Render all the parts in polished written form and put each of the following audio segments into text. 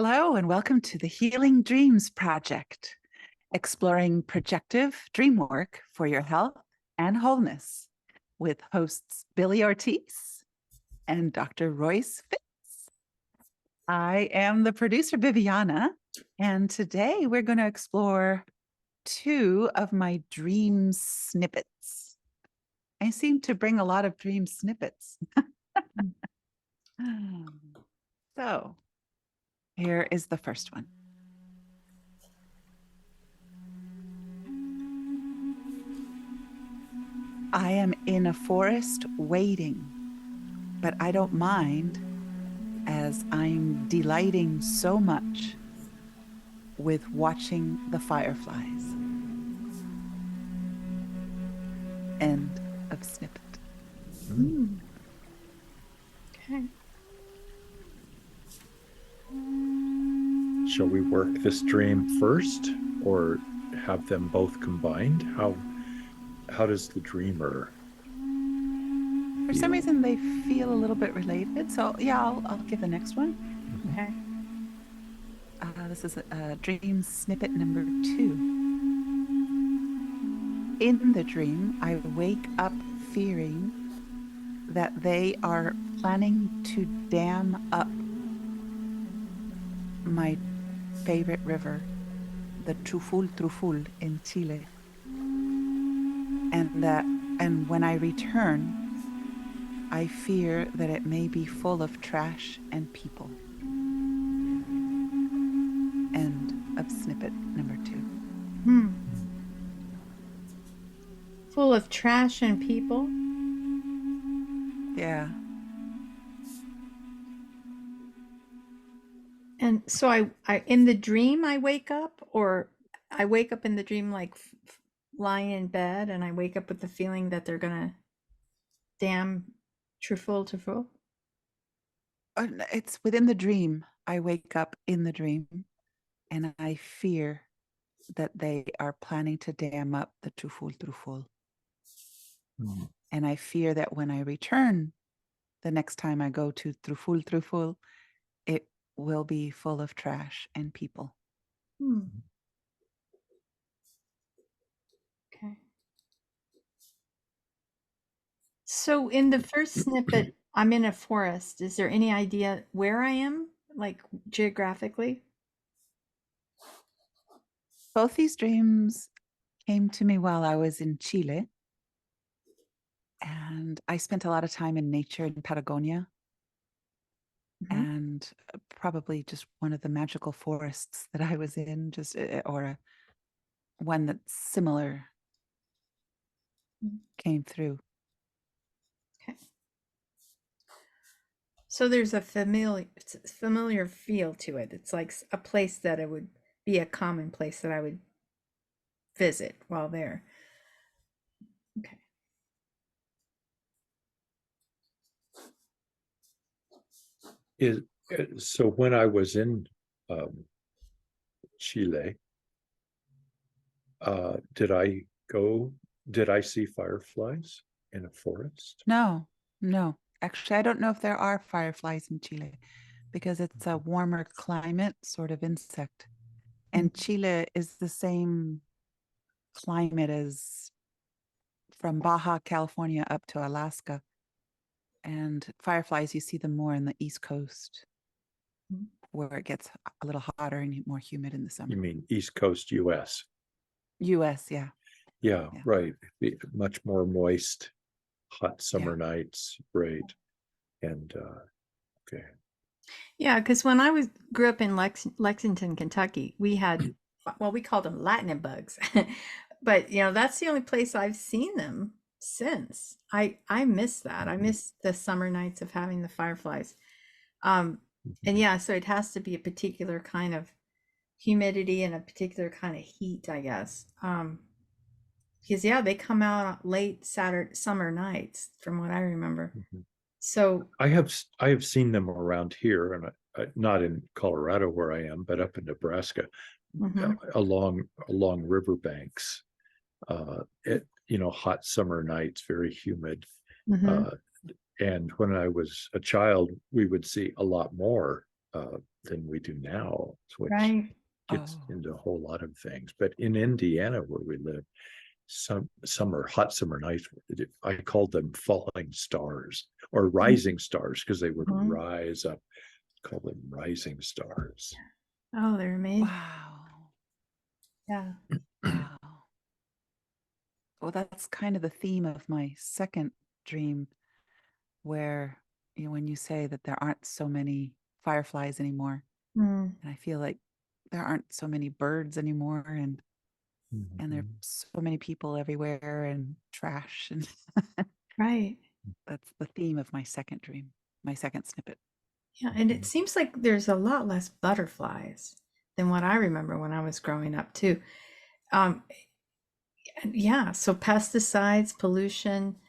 Hello, and welcome to the Healing Dreams Project, exploring projective dream work for your health and wholeness, with hosts Billie Ortiz and Dr. Royce Fitts. I am the producer, Viviana, and today we're going to explore two of my dream snippets. I seem to bring a lot of dream snippets. So, here is the first one. I am in a forest waiting, but I don't mind as I'm delighting so much with watching the fireflies. End of snippet. Okay. Shall we work this dream first or have them both combined? How does the dreamer For some reason, they feel a little bit related. So yeah, I'll give the next one. Okay. This is dream snippet number 2. In the dream, I wake up fearing that they are planning to dam up my favorite river, the Truful in Chile. And when I return, I fear that it may be full of trash and people. End of snippet number 2. Full of trash and people. Yeah. And so I in the dream I wake up, or I wake up in the dream like lying in bed, and I wake up with the feeling that they're gonna dam Truful. It's within the dream. I wake up in the dream and I fear that they are planning to dam up the Truful. And I fear that when I return the next time I go to Truful, it will be full of trash and people. Okay. So in the first snippet, I'm in a forest. Is there any idea where I am, like geographically? Both these dreams came to me while I was in Chile. And I spent a lot of time in nature in Patagonia. And probably just one of the magical forests that I was in, one that's similar came through. Okay. So there's a familiar feel to it. It's like a place that it would be a common place that I would visit while there. Okay. So when I was in Chile, did I see fireflies in a forest? No. Actually, I don't know if there are fireflies in Chile because it's a warmer climate sort of insect. And Chile is the same climate as from Baja California up to Alaska. And fireflies, you see them more in the East Coast where it gets a little hotter and more humid in the summer. You mean East Coast US? US, yeah. Yeah, right. Much more moist, hot summer nights, right. And okay. Yeah, because when I grew up in Lexington, Kentucky, we had, well, we called them lightning bugs. But that's the only place I've seen them since. I miss that. I miss the summer nights of having the fireflies. And yeah, so it has to be a particular kind of humidity and a particular kind of heat, I guess. Because they come out late summer nights, from what I remember. So I have seen them around here, and not in Colorado where I am, but up in Nebraska, along riverbanks. Hot summer nights, very humid. And when I was a child, we would see a lot more than we do now, which Right. gets Oh, into a whole lot of things. But in Indiana, where we live, some summer, hot summer nights, I called them falling stars or rising stars because they would Mhm. rise up. Call them rising stars. Oh, they're amazing. wow. Yeah. Wow. Well, that's kind of the theme of my second dream, where when you say that there aren't so many fireflies anymore, Mm. and I feel like there aren't so many birds anymore, and there are so many people everywhere and trash, and Right. that's the theme of my second dream, my second snippet. Yeah. And it seems like there's a lot less butterflies than what I remember when I was growing up, too. Um, and yeah. So pesticides, pollution,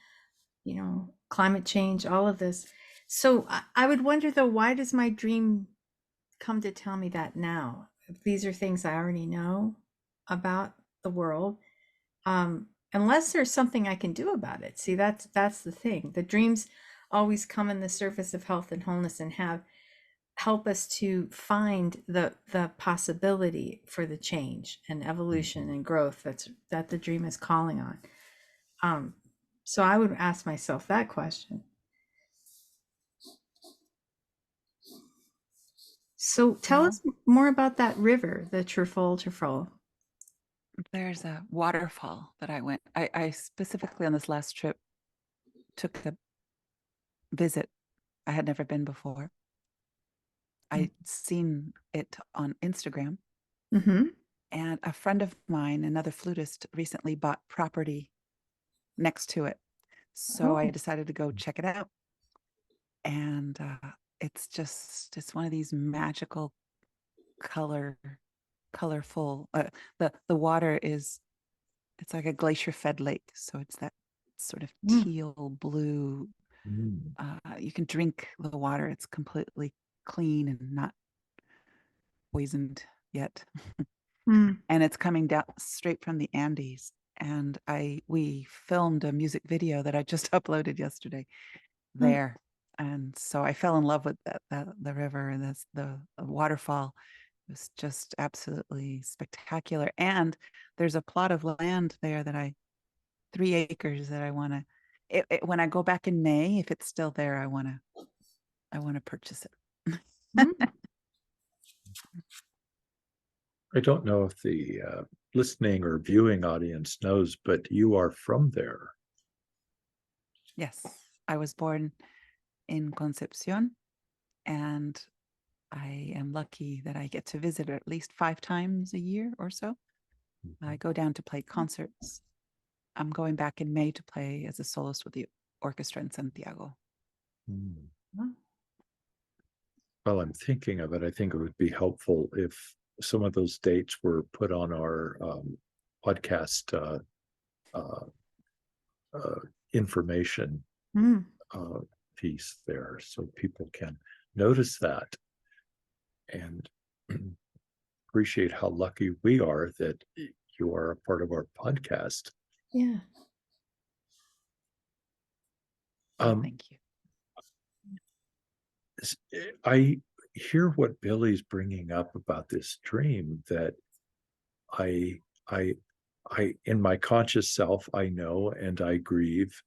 climate change, all of this. So I would wonder, though, why does my dream come to tell me that now? If these are things I already know about the world, unless there's something I can do about it. See, that's the thing. The dreams always come in the surface of health and wholeness and help us to find the possibility for the change and evolution and growth that the dream is calling on. So I would ask myself that question. So tell Well, us more about that river, the Trefoil. there's a waterfall that I specifically on this last trip took a visit. I had never been before. I'd seen it on Instagram, Mm-hmm. and a friend of mine, another flutist, recently bought property next to it. So I Oh. decided to go check it out. And it's one of these magical colorful. The water it's like a glacier fed lake. So it's that sort of Mm. teal blue. Mm. You can drink the water. It's completely clean and not poisoned yet. Mm. And it's coming down straight from the Andes. And we filmed a music video that I just uploaded yesterday Mm. there. And so I fell in love with the river and the waterfall. It was just absolutely spectacular. And there's a plot of land there 3 acres that I want to. When I go back in May, if it's still there, I want to purchase it. Mm. I don't know if the listening or viewing audience knows, but you are from there. Yes, I was born in Concepcion, and I am lucky that I get to visit at least 5 times a year or so. I go down to play concerts. I'm going back in May to play as a soloist with the orchestra in Santiago. Mm. Mm. Well, I'm thinking of it. I think it would be helpful if some of those dates were put on our podcast information Mm. piece there so people can notice that and appreciate how lucky we are that you are a part of our podcast. Yeah. Thank you. I hear what Billy's bringing up about this dream that I, I, in my conscious self, I know and I grieve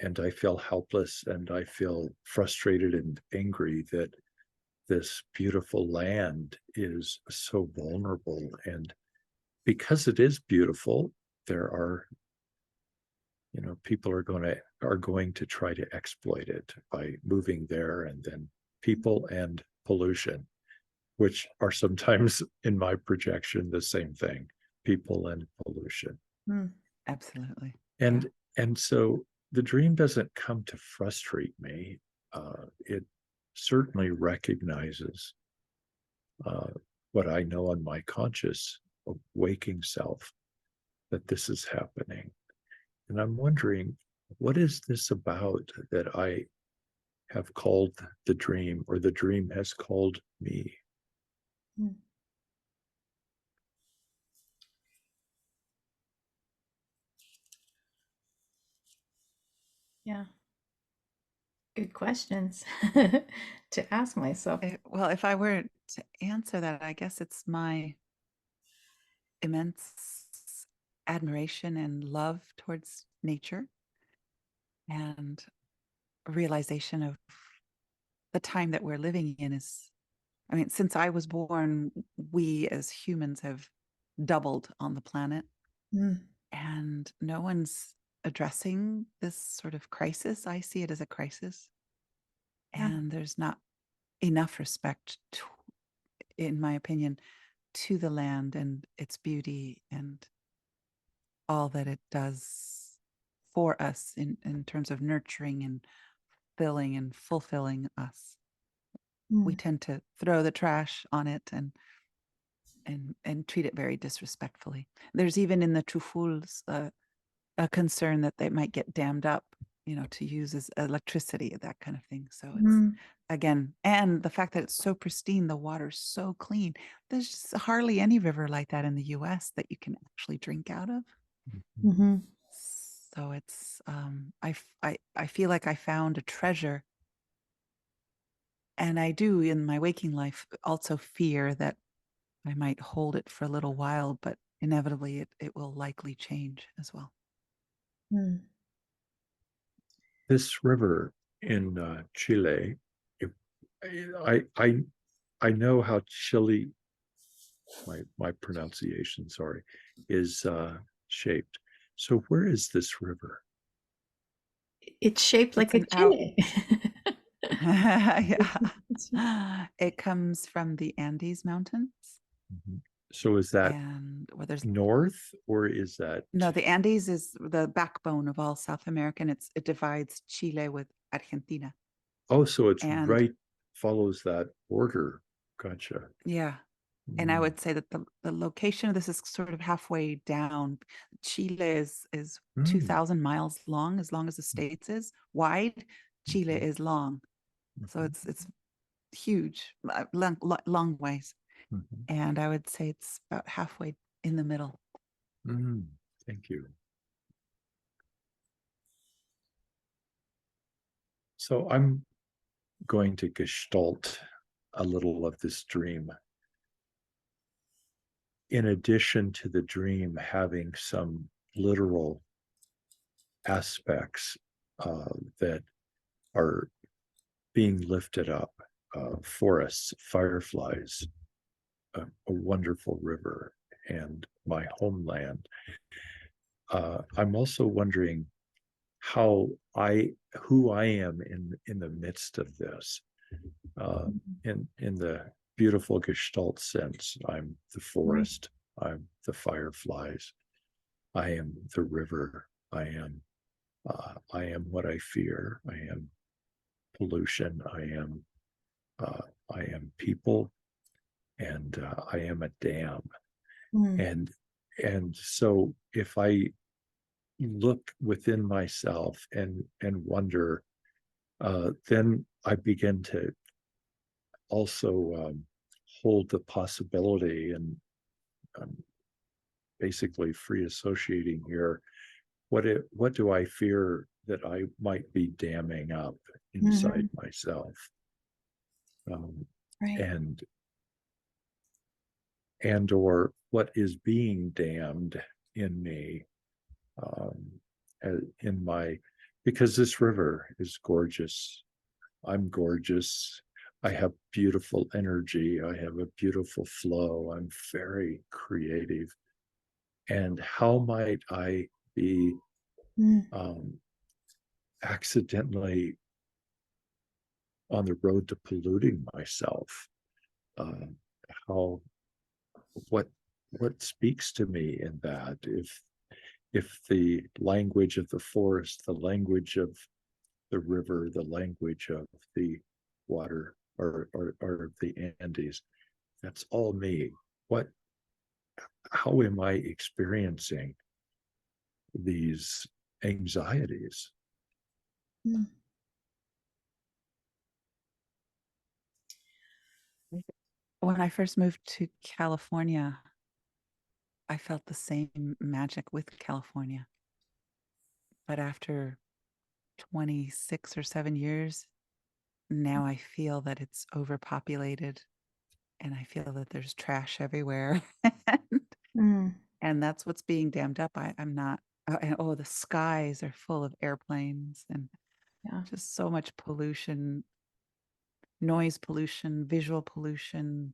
and I feel helpless and I feel frustrated and angry that this beautiful land is so vulnerable. And because it is beautiful, there are, people are going to try to exploit it by moving there, and then people and pollution, which are sometimes in my projection the same thing, people and pollution. Mm. Absolutely. And Yeah. and so the dream doesn't come to frustrate me. It certainly recognizes what I know on my conscious waking self, that this is happening. And I'm wondering, what is this about that I have called the dream, or the dream has called me? Mm. Yeah. Good questions to ask myself. Well, if I were to answer that, I guess it's my immense admiration and love towards nature and realization of the time that we're living in is, I mean, since I was born, we as humans have doubled on the planet, Mm, and no one's addressing this sort of crisis. I see it as a crisis, yeah. and there's not enough respect, in my opinion, to the land and its beauty and all that it does for us in terms of nurturing and filling and fulfilling us. We Mm, tend to throw the trash on it and treat it very disrespectfully. There's even in the Trufuls a concern that they might get dammed up, to use as electricity, that kind of thing. So it's, mm, again, and the fact that it's so pristine, the water's so clean. There's just hardly any river like that in the US that you can actually drink out of. mhm, So it's I feel like I found a treasure, and I do in my waking life also fear that I might hold it for a little while, but inevitably it will likely change as well. mm. This river in Chile, if, I I know how Chile, my pronunciation, sorry, is shaped. So where is this river? It's shaped like It's a an out. chili. Yeah. It comes from the Andes Mountains, Mhm. So is that and where there's north or is that no, the Andes is the backbone of all South America, and it divides Chile with Argentina. oh, so it's And right, follows that border. Gotcha. yeah, and I Mm, would say that the location of this is sort of halfway down. Chile is mm, 2,000 miles long as the States is wide. Chile mhm, is long, so mhm, it's huge, long ways. mhm, And I would say it's about halfway in the middle. mm. Thank you. So I'm going to gestalt a little of this dream. In addition to the dream having some literal aspects that are being lifted up, forests, fireflies, a wonderful river, and my homeland. I'm also wondering how who I am in the midst of this. Uh, in the beautiful Gestalt sense, I'm the Right. forest, I'm the fireflies, I am the river, I am what I fear, I am pollution, uh, I am people, and I am a dam. Mm, And so if I look within myself and wonder, then I begin to also hold the possibility, and I'm basically free associating here. What do I fear that I might be damming up inside mhm, myself? Um, right. and or what is being damned in me, um, in my, because this river is gorgeous. I'm gorgeous. I have beautiful energy. I have a beautiful flow. I'm very creative. And how might I be Mm, um, accidentally on the road to polluting myself? Uh, how what speaks to me in that? If the language of the forest, the language of the river, the language of the water, or the Andes, that's all me. What how am I experiencing these anxieties? mm, When I first moved to California, I felt the same magic with California. But after 26 or 7 years, now I feel that it's overpopulated and I feel that there's trash everywhere. Mm, And that's what's being dammed up. I'm not, the skies are full of airplanes and yeah. just so much pollution, noise pollution, visual pollution,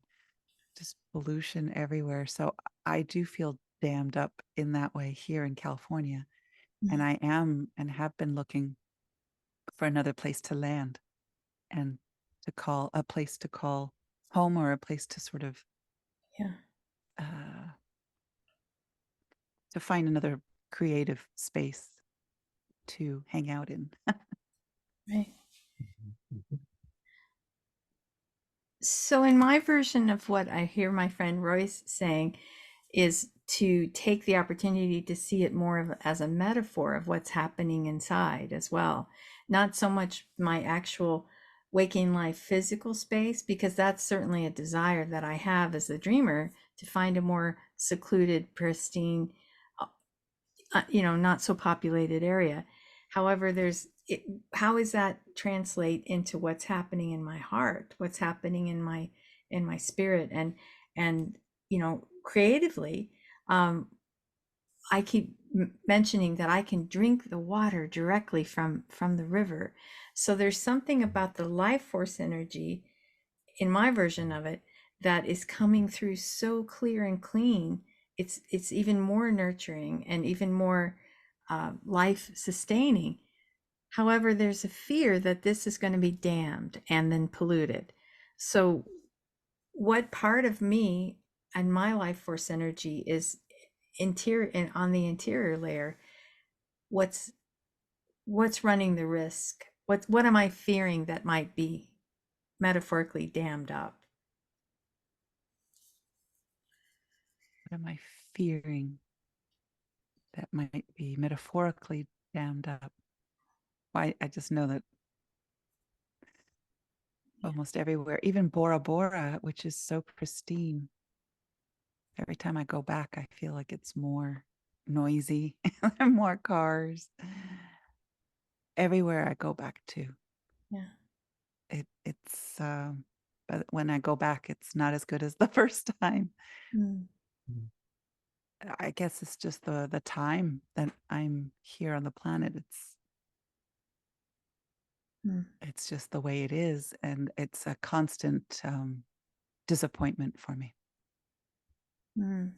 just pollution everywhere. So I do feel dammed up in that way here in California. And Mm, I am and have been looking for another place to land and a place to call home, or a place to sort of yeah. uh, to find another creative space to hang out in. Right. Mhm. So, in my version of what I hear my friend Royce saying, is to take the opportunity to see it more of as a metaphor of what's happening inside as well. Not so much my actual waking life physical space, because that's certainly a desire that I have as a dreamer, to find a more secluded, pristine, not so populated area. However, how does that translate into what's happening in my heart, what's happening in my spirit, and creatively. I keep mentioning that I can drink the water directly from the river. So there's something about the life force energy in my version of it that is coming through so clear and clean. It's even more nurturing and even more life sustaining. However, there's a fear that this is going to be damned and then polluted. So what part of me and my life force energy is interior and on the interior layer? What's running the risk? What am I fearing that might be metaphorically dammed up? What am I fearing that might be metaphorically dammed up? I just know that almost everywhere, even Bora Bora, which is so pristine, every time I go back, I feel like it's more noisy, more cars. Everywhere I go back to, Yeah. but when I go back, it's not as good as the first time. Mm, I guess it's just the time that I'm here on the planet. mm, It's just the way it is, and it's a constant disappointment for me. mm,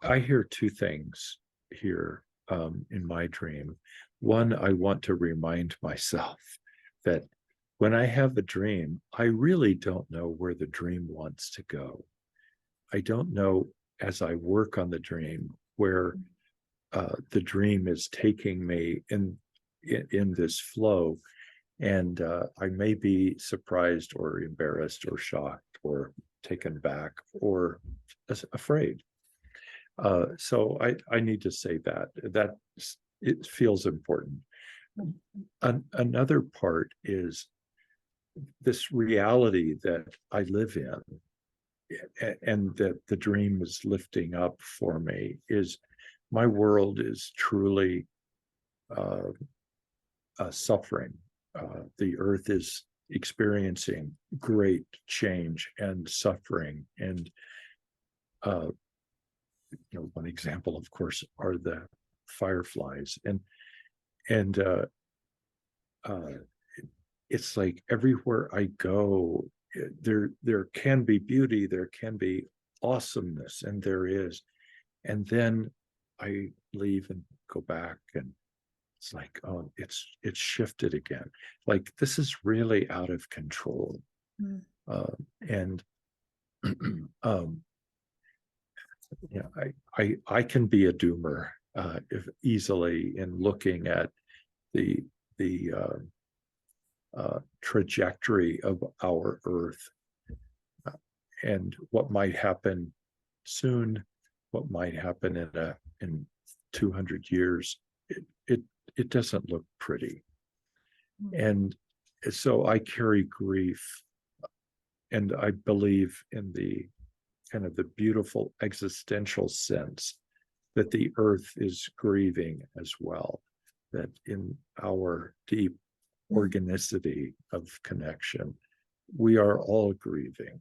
I hear two things here in my dream. One, I want to remind myself that when I have a dream, I really don't know where the dream wants to go. I don't know, as I work on the dream, where the dream is taking me in this flow. And I may be surprised or embarrassed or shocked or taken back or afraid. So I need to say that it feels important. Another part is this reality that I live in, and that the dream is lifting up for me, is my world is truly suffering. The earth is experiencing great change and suffering, and one example, of course, are the fireflies, and it's like everywhere I go, there can be beauty, there can be awesomeness, and there is, and then I leave and go back, and it's like, oh, it's shifted again. Like, this is really out of control. mm, And yeah, I can be a doomer if easily in looking at the trajectory of our Earth, and what might happen soon, what might happen in 200 years. It doesn't look pretty, mm, and so I carry grief, and I believe in the kind of the beautiful existential sense that the earth is grieving as well, that in our deep organicity of connection, we are all grieving.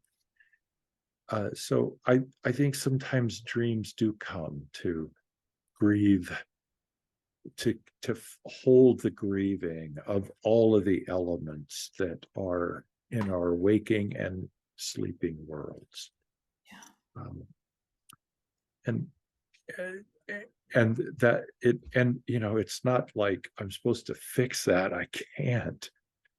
So I think sometimes dreams do come to grieve, to hold the grieving of all of the elements that are in our waking and sleeping worlds. Yeah. And and that it, and you know, it's not like I'm supposed to fix that. I can't,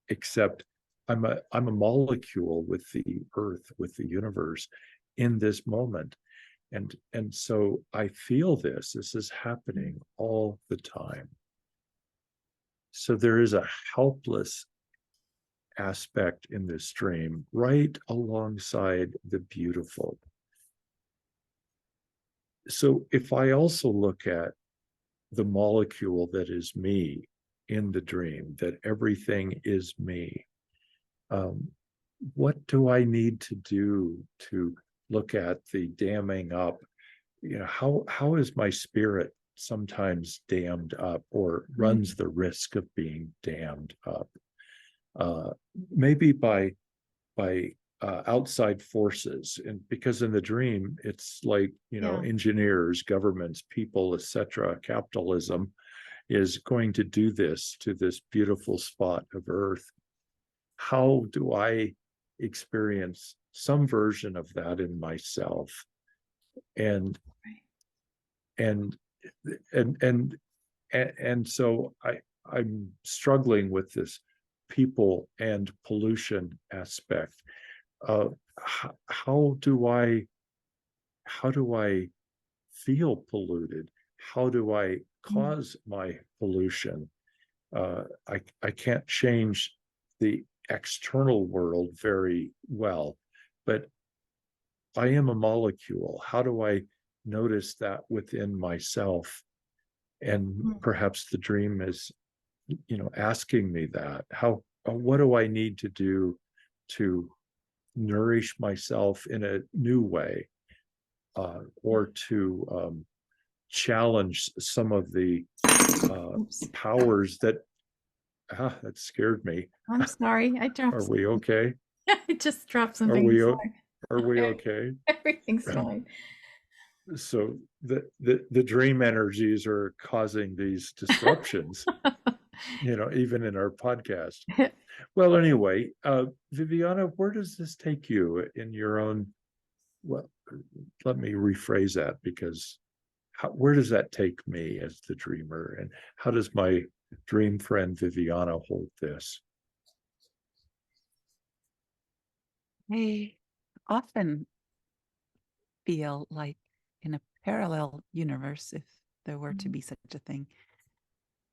except I'm a molecule with the earth, with the universe in this moment. And so I feel this is happening all the time. So there is a helpless aspect in this dream right alongside the beautiful. So if I also look at the molecule that is me in the dream, that everything is me, what do I need to do to look at the damming up? You know, how is my spirit sometimes dammed up or runs the risk of being dammed up? Maybe by outside forces, and because in the dream it's like, you know, engineers, governments, people, etc. Capitalism is going to do this to this beautiful spot of earth. How do I experience some version of that in myself? And and and so I'm struggling with this people and pollution aspect. How do I feel polluted? How do I cause my pollution? I can't change the external world very well, but I am a molecule. How do I notice that within myself? And perhaps the dream is, you know, asking me that. What do I need to do to nourish myself in a new way, or to challenge some of the powers that that scared me. I'm sorry, I dropped. Are we okay? I just dropped something. Are we okay? Everything's fine. So the dream energies are causing these disruptions, you know, even in our podcast. Well, anyway, Viviana, where does this take you in your own? Well, let me rephrase that, because where does that take me as the dreamer, and how does my dream friend Viviana hold this? I often feel like in a parallel universe, if there were to be such a thing,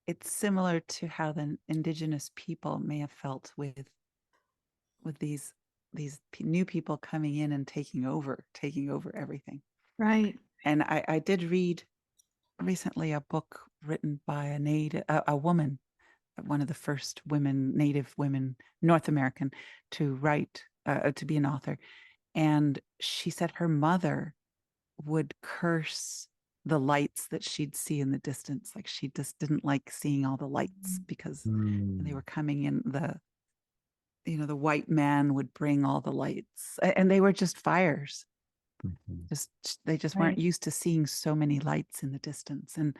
it's similar to how the indigenous people may have felt with these new people coming in and taking over everything. Right. And I did read recently a book written by a woman, one of the first Native women, North American, to write, to be an author. And she said her mother would curse the lights that she'd see in the distance. Like she just didn't like seeing all the lights, because they were coming in, the white man would bring all the lights, and they were just fires. They just weren't used to seeing so many lights in the distance. And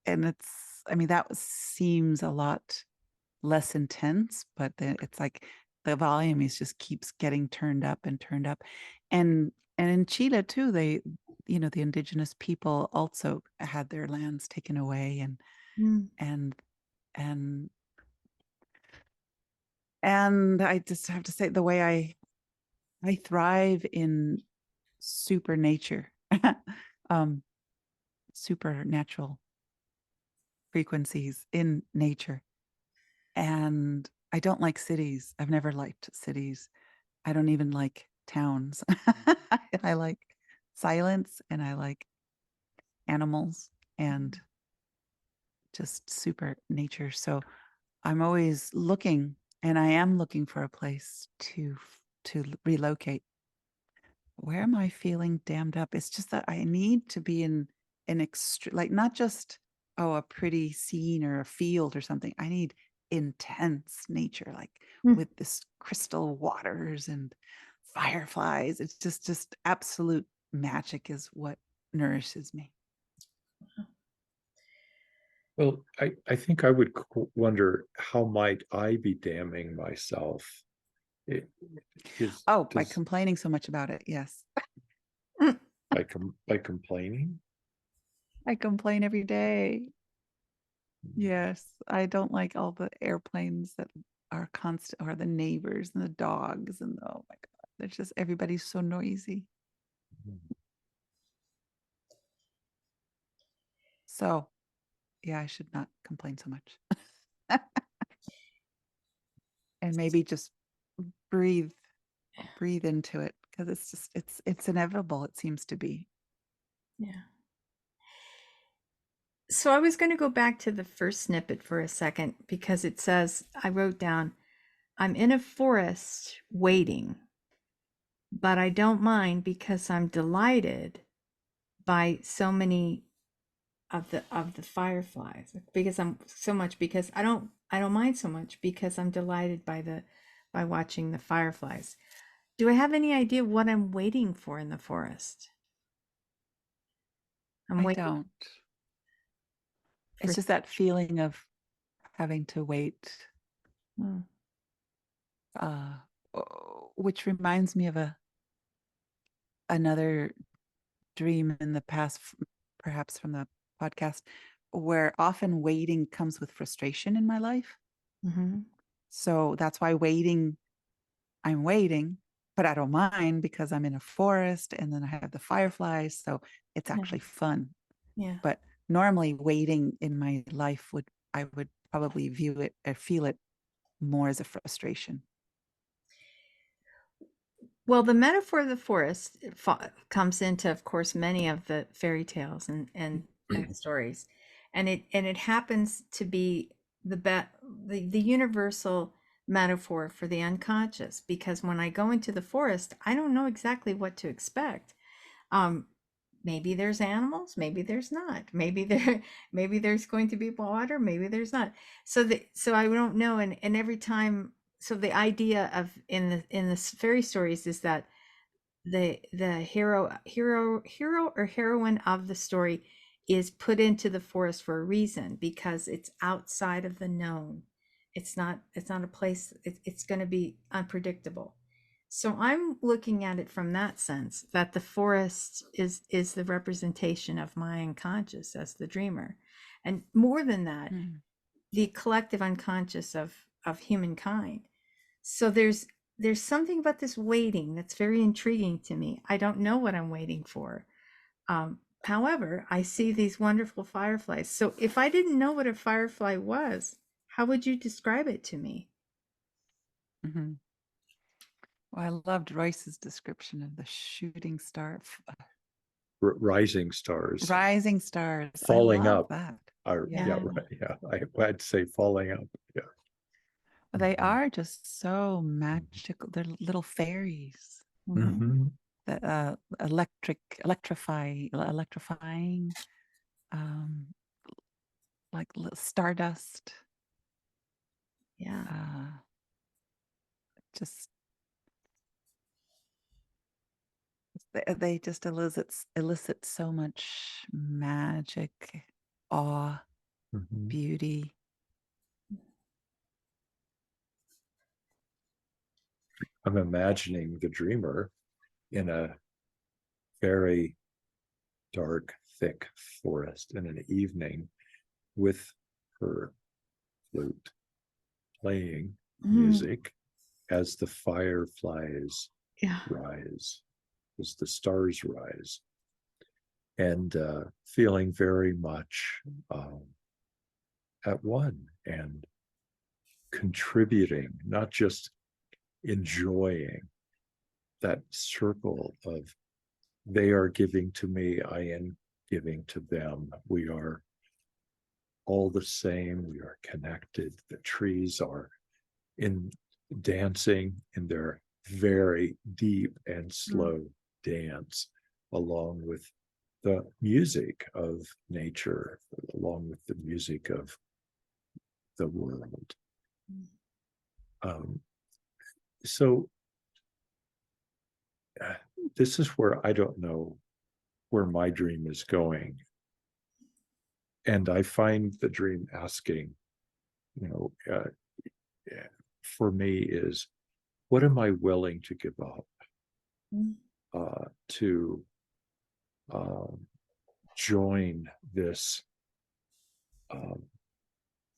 that seems a lot less intense, but it's like the volume just keeps getting turned up and turned up. And in Chile too, the indigenous people also had their lands taken away, and I just have to say, the way I thrive in super nature, supernatural frequencies in nature. And I don't like cities. I've never liked cities. I don't even like towns. I like silence, and I like animals and just super nature. So I'm always looking, and I am looking for a place to relocate. Where am I feeling dammed up? It's just that I need to be in an extreme, like not just oh, a pretty scene or a field or something. I need intense nature, like Mm. with this crystal waters and fireflies. It's just absolute magic is what nourishes me. Well, I think I would wonder, how might I be damning myself? It, Oh, by complaining so much about it. Yes. by complaining? I complain every day. Yes. I don't like all the airplanes that are constant, or the neighbors and the dogs, and oh my God, it's just everybody's so noisy. So yeah, I should not complain so much. And maybe just breathe into it, because it's just it's inevitable, it seems to be. Yeah. So I was going to go back to the first snippet for a second, because it says, I wrote down, I'm in a forest waiting, but I don't mind because I'm delighted by so many of the fireflies, because I don't mind so much because I'm delighted by watching the fireflies. Do I have any idea what I'm waiting for in the forest? I'm I waiting don't. for. It's just that feeling of having to wait, Hmm. uh, which reminds me of another dream in the past, perhaps from the podcast, where often waiting comes with frustration in my life. Mhm. So that's why I'm waiting, but I don't mind because I'm in a forest and then I have the fireflies. So it's Yeah. actually fun. Yeah. But normally waiting in my life I would probably view it or feel it more as a frustration. Well, the metaphor of the forest comes into, of course, many of the fairy tales and stories, and it happens to be the universal metaphor for the unconscious. Because when I go into the forest, I don't know exactly what to expect. Maybe there's animals, maybe there's not. Maybe there's going to be water, maybe there's not. So I don't know. And every time, so the idea of in the fairy stories is that the hero or heroine of the story is put into the forest for a reason, because it's outside of the known. It's not a place. It's going to be unpredictable. So I'm looking at it from that sense, that the forest is the representation of my unconscious as the dreamer, and more than that, the collective unconscious of humankind. So there's something about this waiting that's very intriguing to me. I don't know what I'm waiting for. However, I see these wonderful fireflies. So if I didn't know what a firefly was, how would you describe it to me? Mm-hmm. Well, I loved Royce's description of the shooting star, Rising stars, rising stars. falling I love up. that. Yeah, right. Yeah, I'd say falling up. Yeah, They are just so magical. They're little fairies that electrifying, um, like stardust. Yeah. Just they just elicit so much magic, awe, beauty. I'm imagining the dreamer in a very dark, thick forest in an evening with her flute playing music as the fireflies rise, as the stars rise, and feeling very much at one and contributing, not just enjoying that circle of they are giving to me, I am giving to them. We are all the same. We are connected. The trees are in dancing in their very deep and slow dance along with the music of nature along with the music of the world. So this is where I don't know where my dream is going. And I find the dream asking, for me is, what am I willing to give up to join this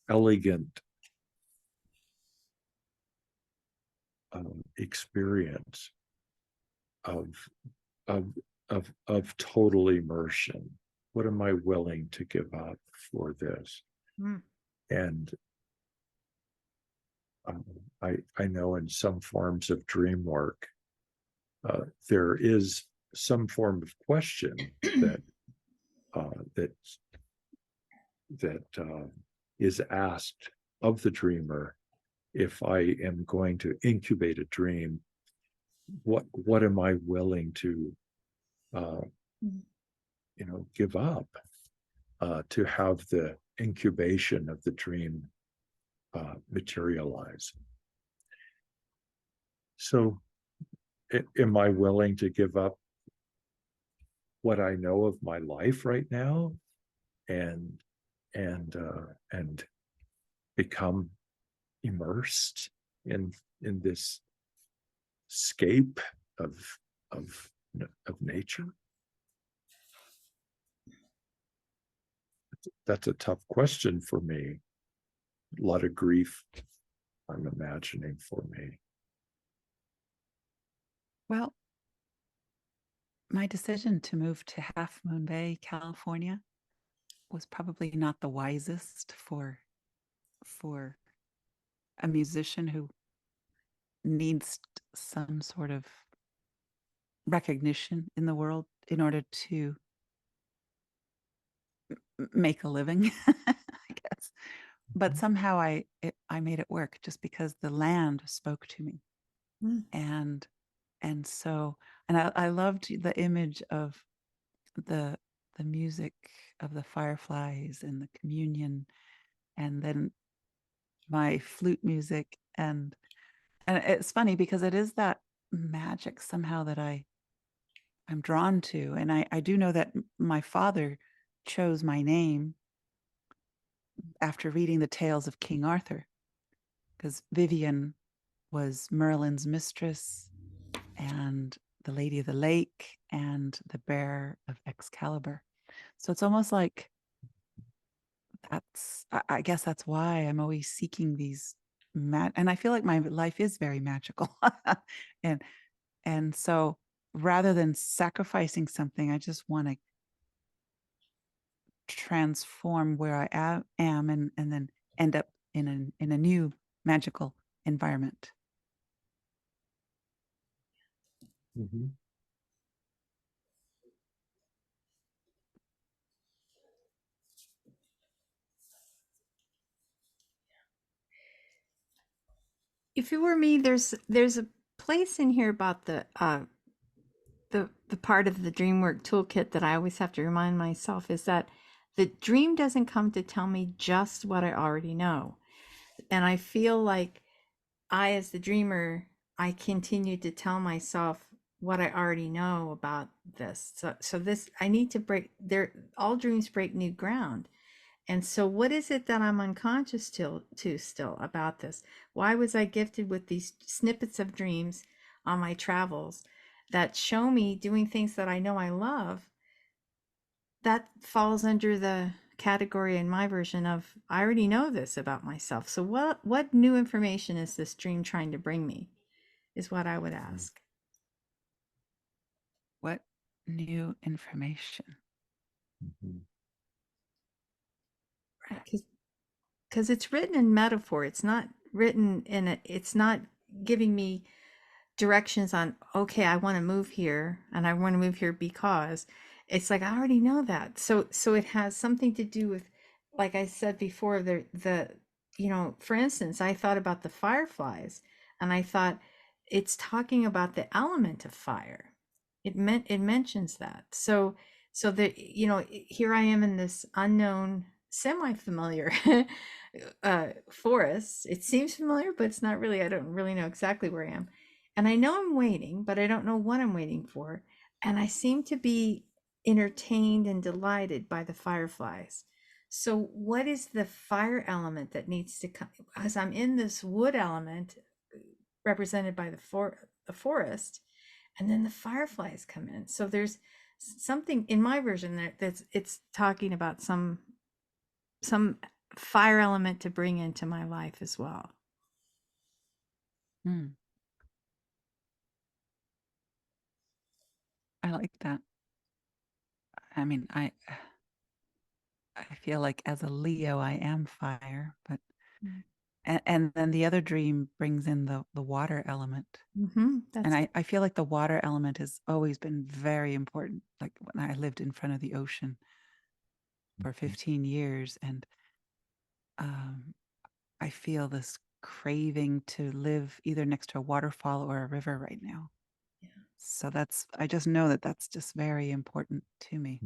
elegant experience of total immersion? What am I willing to give up for this? And I know in some forms of dream work, there is some form of question that is asked of the dreamer. If I am going to incubate a dream, what am I willing to give up to have the incubation of the dream materialize? So am I willing to give up what I know of my life right now and become immersed in this scape of nature? That's a tough question for me. A lot of grief, I'm imagining, for me. Well, my decision to move to Half Moon Bay, California, was probably not the wisest for a musician who needs some sort of recognition in the world in order to make a living, I guess. But somehow I made it work just because the land spoke to me. And so I loved the image of the music of the fireflies and the communion, and then my flute music, and it's funny because it is that magic somehow that I'm drawn to. And I do know that my father chose my name after reading the tales of King Arthur, because Vivian was Merlin's mistress and the Lady of the Lake and the Bear of Excalibur. So it's almost like I guess that's why I'm always seeking these and I feel like my life is very magical. and so rather than sacrificing something, I just want to transform where I am and then end up in a new magical environment. Mm-hmm. If it were me, there's a place in here about the part of the DreamWork toolkit that I always have to remind myself is that the dream doesn't come to tell me just what I already know. And I feel like as the dreamer, I continue to tell myself what I already know about this. So this, I need to break there. All dreams break new ground. And so what is it that I'm unconscious to still about this? Why was I gifted with these snippets of dreams on my travels that show me doing things that I know I love? That falls under the category in my version of I already know this about myself. So what new information is this dream trying to bring me is what I would ask. What new information? Mm-hmm. Because it's written in metaphor. It's not written it's not giving me directions on, okay, I want to move here and I want to move here because it's like, I already know that. So it has something to do with, like I said before, the for instance, I thought about the fireflies and I thought it's talking about the element of fire. It mentions that. So So that, here I am in this unknown, semi-familiar forest. It seems familiar, but it's not really. I don't really know exactly where I am. And I know I'm waiting, but I don't know what I'm waiting for. And I seem to be entertained and delighted by the fireflies. So what is the fire element that needs to come? As I'm in this wood element represented by the forest, and then the fireflies come in. So there's something in my version that's it's talking about some fire element to bring into my life as well. I like that. I mean, I feel like as a Leo, I am fire, but and then the other dream brings in the water element. And I feel like the water element has always been very important. Like when I lived in front of the ocean for 15 years, and I feel this craving to live either next to a waterfall or a river right now. So I just know that that's just very important to me.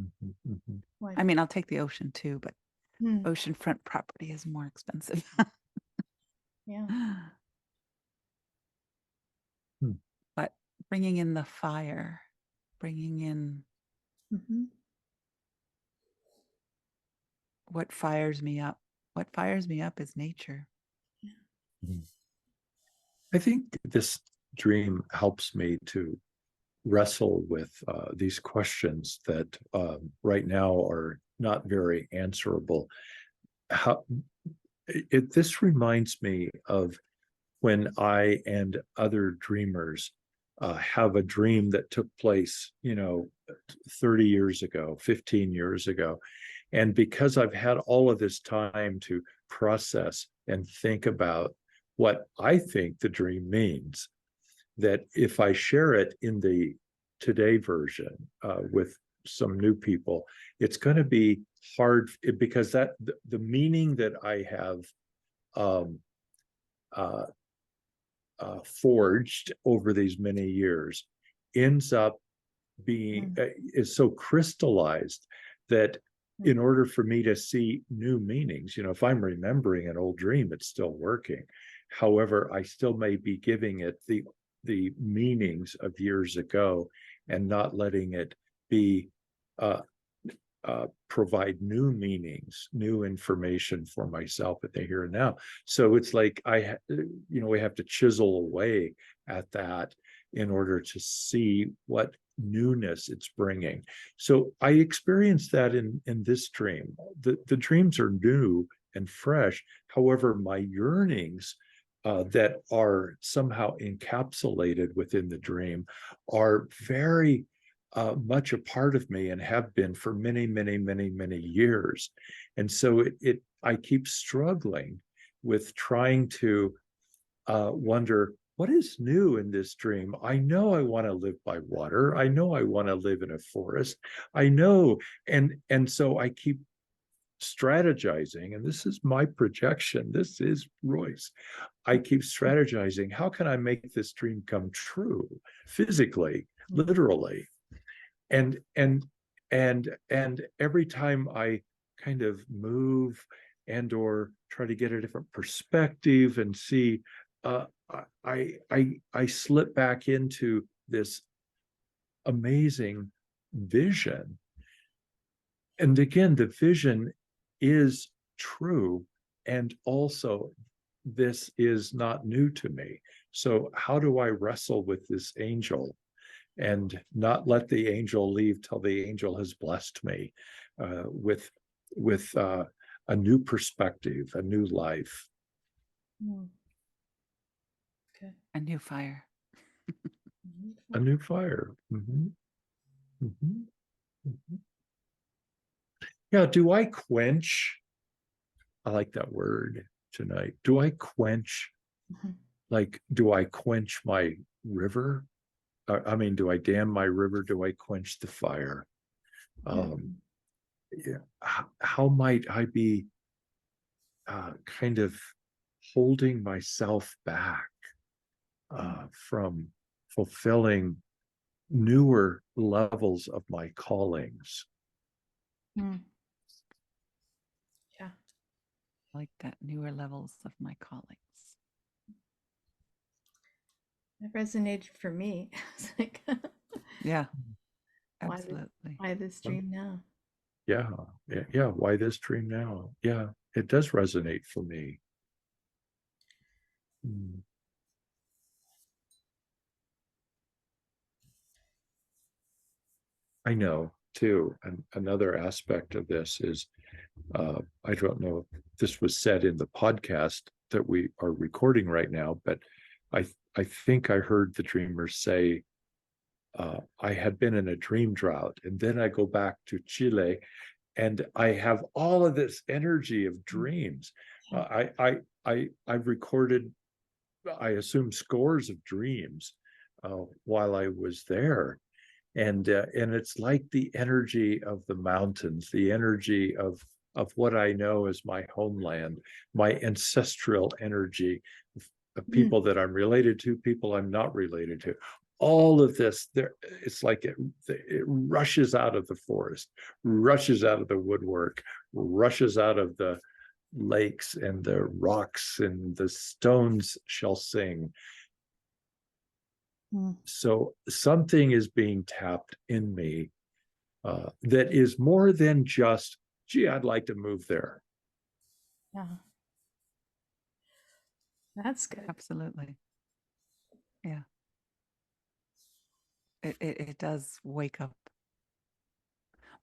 I mean, I'll take the ocean too, but oceanfront property is more expensive. Yeah. But bringing in the fire, bringing in what fires me up. What fires me up is nature. I think this dream helps me to wrestle with these questions that right now are not very answerable. This reminds me of when I and other dreamers have a dream that took place, 30 years ago, 15 years ago. And because I've had all of this time to process and think about what I think the dream means, that if I share it in the today version with some new people, it's going to be hard because the meaning that I have forged over these many years ends up being is so crystallized that in order for me to see new meanings, if I'm remembering an old dream, it's still working. However, I still may be giving it the meanings of years ago and not letting it be provide new meanings, new information for myself at the here and now. So it's like we have to chisel away at that in order to see what newness it's bringing. So I experienced that in this dream. The dreams are new and fresh. However, my yearnings that are somehow encapsulated within the dream are very much a part of me and have been for many, many, many, many years. And so I keep struggling with trying to wonder, what is new in this dream? I know I want to live by water. I know I want to live in a forest. I know. And so I keep strategizing, and this is my projection. This is Royce. I keep strategizing. How can I make this dream come true physically, literally? And every time I kind of move and or try to get a different perspective and see, I slip back into this amazing vision. And again, the vision is true, and also this is not new to me. So how do I wrestle with this angel and not let the angel leave till the angel has blessed me with a new perspective, a new life? Okay. A new fire. A new fire. Yeah, do I quench? I like that word tonight. Do I quench? Like, do I quench my river? I mean, do I dam my river? Do I quench the fire? Yeah. How might I be kind of holding myself back from fulfilling newer levels of my callings? Mm. Yeah. I like that, newer levels of my callings. That resonated for me. It's like, Yeah, why absolutely. why this dream now? Yeah, yeah. Why this dream now? Yeah, it does resonate for me. Mm. I know too. And another aspect of this is, I don't know if this was said in the podcast that we are recording right now, but I think I heard the dreamer say, I had been in a dream drought, and then I go back to Chile, and I have all of this energy of dreams. I've recorded, I assume, scores of dreams while I was there, and it's like the energy of the mountains, the energy of what I know as my homeland, my ancestral energy, of people that I'm related to, people I'm not related to. All of this, there, it's like it rushes out of the forest, rushes out of the woodwork, rushes out of the lakes and the rocks, and the stones shall sing. Mm. So something is being tapped in me that is more than just, gee, I'd like to move there. Yeah. That's good. Absolutely. Yeah. It does wake up.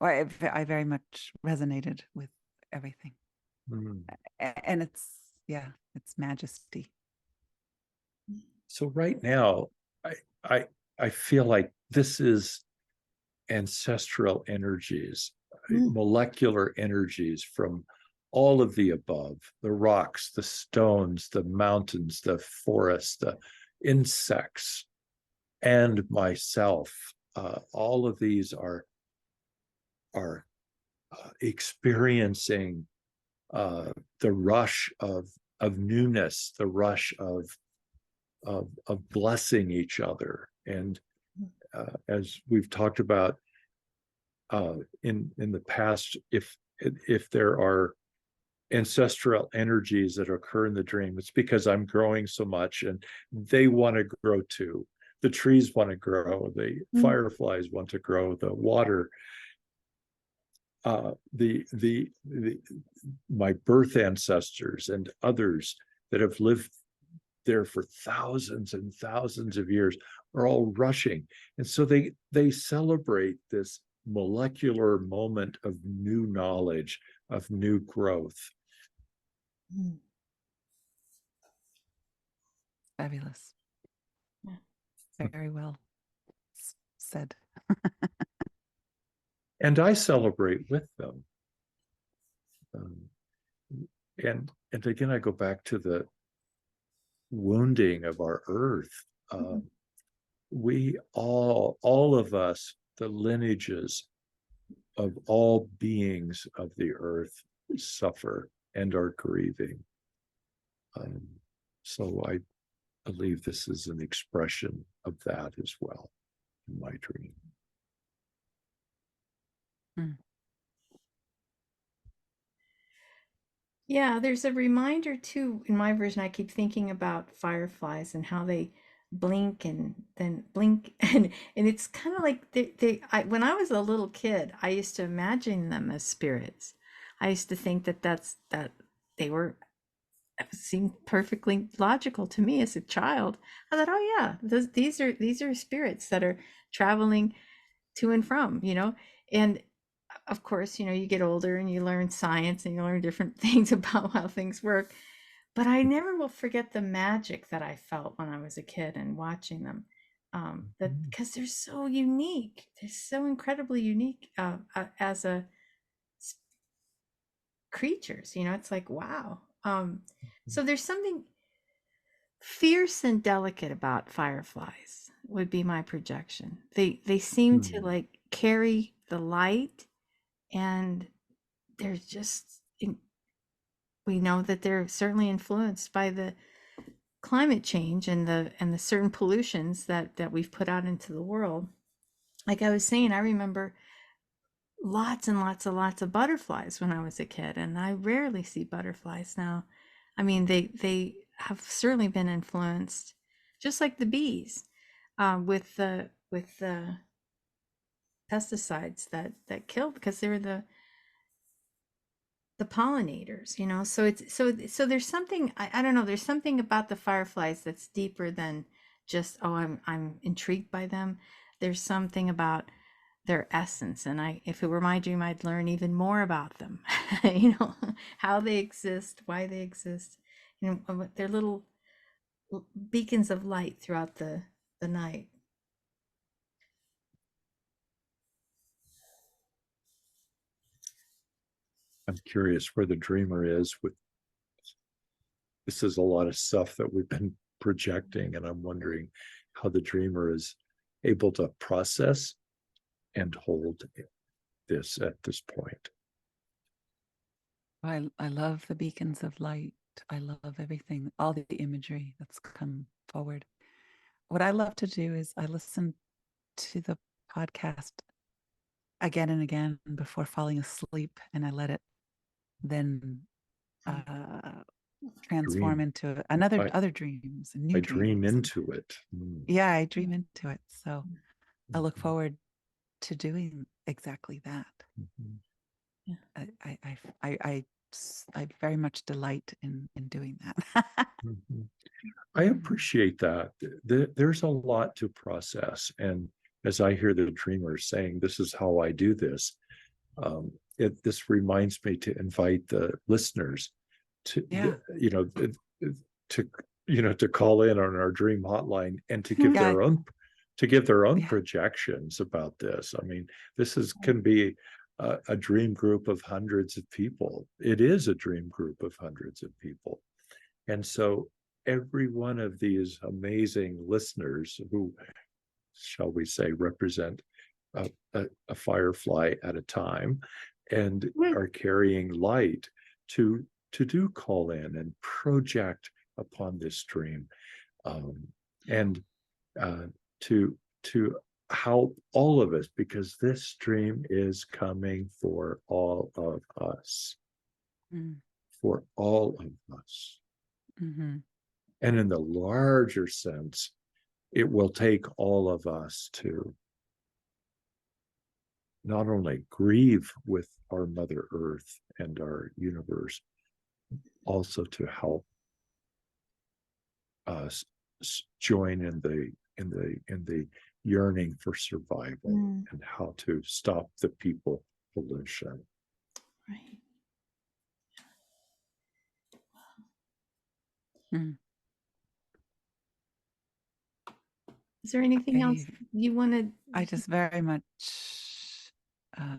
Or I very much resonated with everything. Mm. And it's, yeah, it's majesty. So right now, I, I I feel like this is ancestral energies, Mm. molecular energies from all of the above, the rocks, the stones, the mountains, the forests, the insects, and myself. All of these are experiencing the rush of newness, the rush of blessing each other. And as we've talked about in the past, if there are ancestral energies that occur in the dream, it's because I'm growing so much, and they want to grow too. The trees want to grow, the fireflies want to grow, the water, my birth ancestors and others that have lived there for thousands and thousands of years are all rushing. And so they celebrate this molecular moment of new knowledge, of new growth. Mm. Fabulous. Yeah. Very well said. And I celebrate with them. And again, I go back to the wounding of our earth. We all of us, the lineages of all beings of the earth, suffer and are grieving. So I believe this is an expression of that as well in my dream. Mm. Yeah, there's a reminder too. In my version, I keep thinking about fireflies and how they blink and then blink, and it's kind of like when I was a little kid, I used to imagine them as spirits. I used to think that they were, it seemed perfectly logical to me as a child. I thought, oh yeah, these are spirits that are traveling to and from, and of course, you get older and you learn science and you learn different things about how things work. But I never will forget the magic that I felt when I was a kid and watching them. That because they're so unique, they're so incredibly unique as a creatures. It's like wow. So there's something fierce and delicate about fireflies. Would be my projection. They seem to like carry the light, and they're just we know that they're certainly influenced by the climate change and the certain pollutions that we've put out into the world. Like I was saying, I remember lots and lots of butterflies when I was a kid, and I rarely see butterflies now. I mean, they have certainly been influenced, just like the bees, with the pesticides that killed, because they're the pollinators, so so there's something, I don't know, there's something about the fireflies that's deeper than just, oh, I'm intrigued by them. There's something about their essence, and if it were my dream, I'd learn even more about them. How they exist, why they exist, they're little beacons of light throughout the night. I'm curious where the dreamer is with this. Is a lot of stuff that we've been projecting, and I'm wondering how the dreamer is able to process and hold this at this point. I love the beacons of light. I love everything, all the imagery that's come forward. What I love to do is I listen to the podcast again and again before falling asleep, and I let it then transform into other dreams and new I dream dreams. into it. Yeah, I dream into it. So I look forward to doing exactly that. I very much delight in doing that. I appreciate that. There's a lot to process, and as I hear the dreamer saying, "This is how I do this," this reminds me to invite the listeners to, to call in on our dream hotline and to give their own projections about this. I mean, can be a dream group of hundreds of people. It is a dream group of hundreds of people, and so every one of these amazing listeners who, shall we say, represent a firefly at a time and are carrying light to do call in and project upon this dream, and to help all of us, because this dream is coming for all of us, for all of us. And in the larger sense, it will take all of us to not only grieve with our Mother Earth and our universe, also to help us join in the yearning for survival and how to stop the people pollution. Right. Is there anything else you wanted? I just very much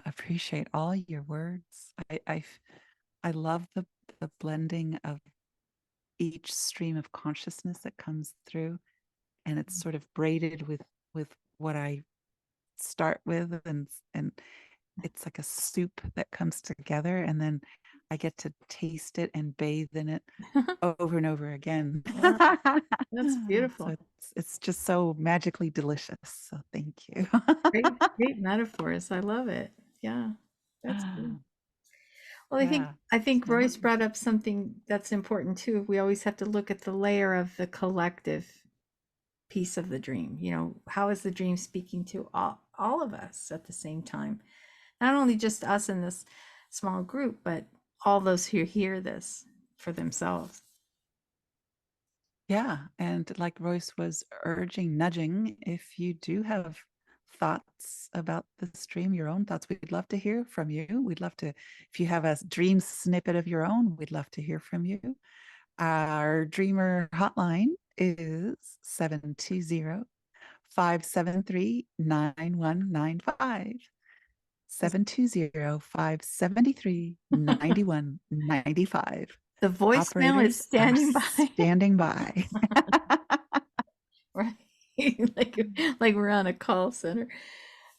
appreciate all your words. I love the blending of each stream of consciousness that comes through, and it's sort of braided with what I start with, and it's like a soup that comes together, and then I get to taste it and bathe in it over and over again. Wow, that's beautiful. So it's just so magically delicious. So thank you. Great metaphors. I love it. Yeah, that's good. Well, I think Royce brought up something that's important too. We always have to look at the layer of the collective piece of the dream. How is the dream speaking to all of us at the same time? Not only just us in this small group, but all those who hear this for themselves. Yeah, and like Royce was nudging, if you do have thoughts about the stream, your own thoughts, we'd love to hear from you. We'd love to, if you have a dream snippet of your own, we'd love to hear from you. Our dreamer hotline is 720-573-9195. 720-573-9195. The voicemail is standing by. Standing by. Right. like we're on a call center.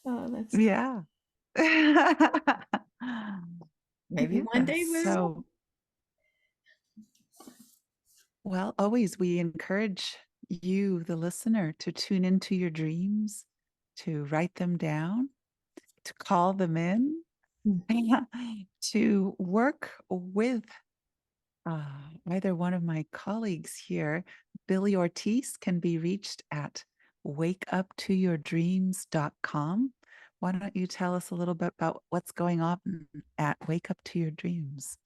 Oh, that's maybe one day we will. Well, always we encourage you, the listener, to tune into your dreams, to write them down, to call them in. to work with either one of my colleagues here, Billie Ortiz, can be reached at wakeuptoyourdreams.com. Why don't you tell us a little bit about what's going on at Wake Up to Your Dreams?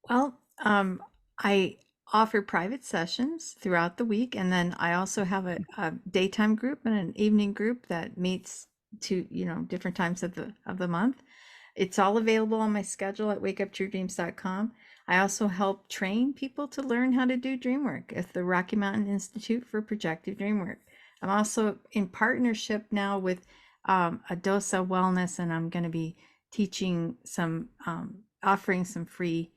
Well, I offer private sessions throughout the week, and then I also have a daytime group and an evening group that meets to different times of the month. It's all available on my schedule at wakeuptoyourdreams.com. I also help train people to learn how to do dream work at the Rocky Mountain Institute for Projective Dreamwork. I'm also in partnership now with Adosa Wellness, and I'm going to be teaching some, offering some free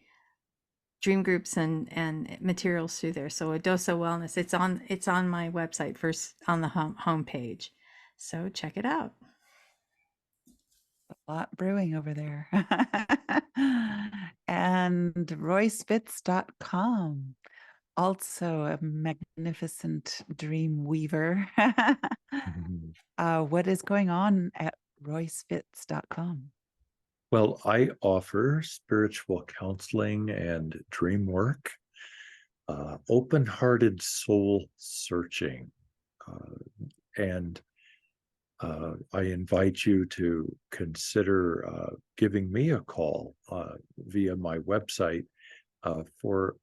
dream groups and materials through there. So Adosa Wellness, it's on my website first on the home page. So check it out. A lot brewing over there. And roycefitts.com, also a magnificent dream weaver. What is going on at roycefitts.com? Well, I offer spiritual counseling and dream work, open-hearted soul searching, and I invite you to consider giving me a call via my website for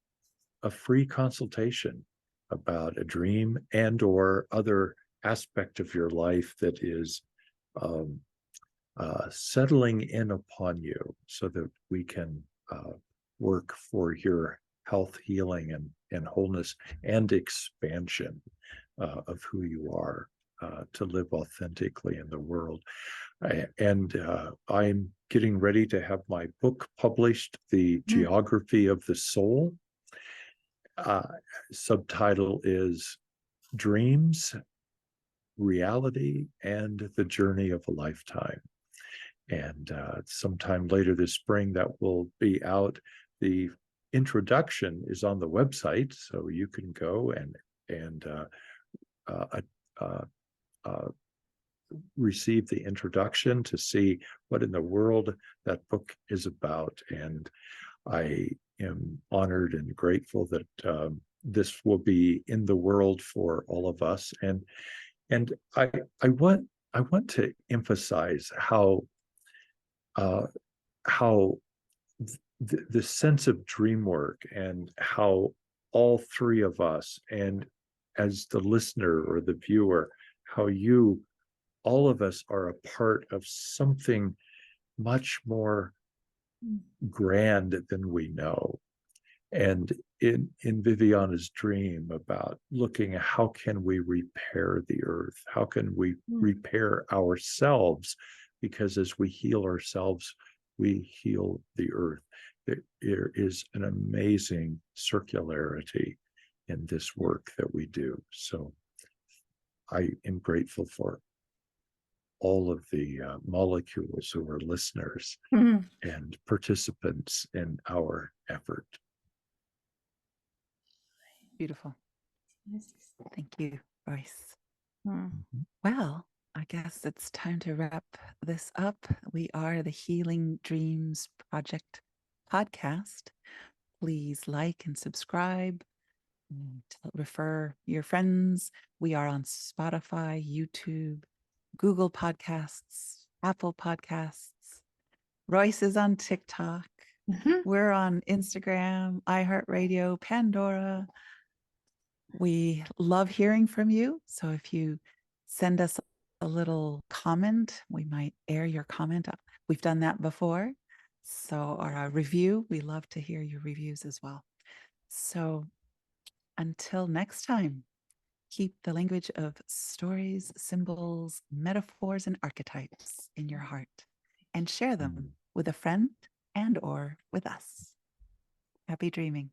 a free consultation about a dream and or other aspect of your life that is settling in upon you, so that we can work for your health, healing, and wholeness and expansion of who you are, to live authentically in the world. And I'm getting ready to have my book published, The Geography of the Soul. Subtitle is Dreams, Reality, and the Journey of a Lifetime. And sometime later this spring that will be out. The introduction is on the website, so you can go and receive the introduction to see what in the world that book is about. And I am honored and grateful that this will be in the world for all of us. And I want to emphasize how the sense of dream work, and how all three of us, and as the listener or the viewer, how all of us are a part of something much more grand than we know. And in Viviana's dream about looking at how can we repair the earth, how can we repair ourselves, because as we heal ourselves, we heal the earth. There is an amazing circularity in this work that we do. So I am grateful for all of the molecules who are listeners and participants in our effort. Beautiful. Thank you, Royce. Well, I guess it's time to wrap this up. We are the Healing Dreams Project podcast. Please like and subscribe. Refer your friends. We are on Spotify, YouTube, Google Podcasts, Apple Podcasts. Royce is on TikTok. We're on Instagram, iHeartRadio, Pandora. We love hearing from you. So if you send us a little comment, we might air your comment up. We've done that before. So, or a review, we love to hear your reviews as well. So until next time, keep the language of stories, symbols, metaphors, and archetypes in your heart, and share them with a friend and or with us. Happy dreaming.